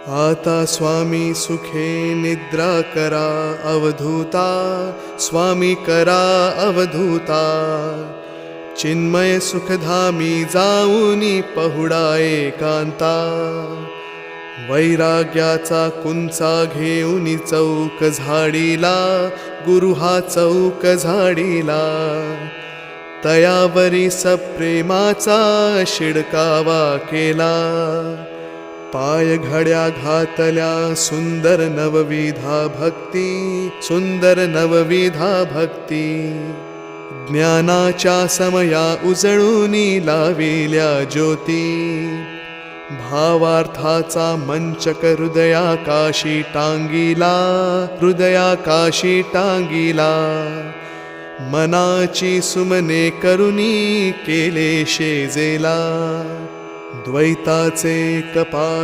आता स्वामी सुखे निद्रा करा अवधूता, स्वामी करा अवधूता. चिन्मय सुखधामी जाऊनी पहुडा एकांता. वैराग्याचा कुंचा घेऊनी चौक झाडीला, गुरु हा चौक झाडीला. तयावरी सप्रेमाचा शिडकावा केला. पाय घड्या घातल्या सुंदर नवविधा भक्ती, सुंदर नवविधा भक्ती. ज्ञानाच्या समया उजळूनी लाविल्या ज्योती. भावार्थाचा मंचक हृदयाकाशी टांगिला, हृदयाकाशी टांगिला. मनाची सुमने करुणी केले शेजेला. द्वैताचे कपाट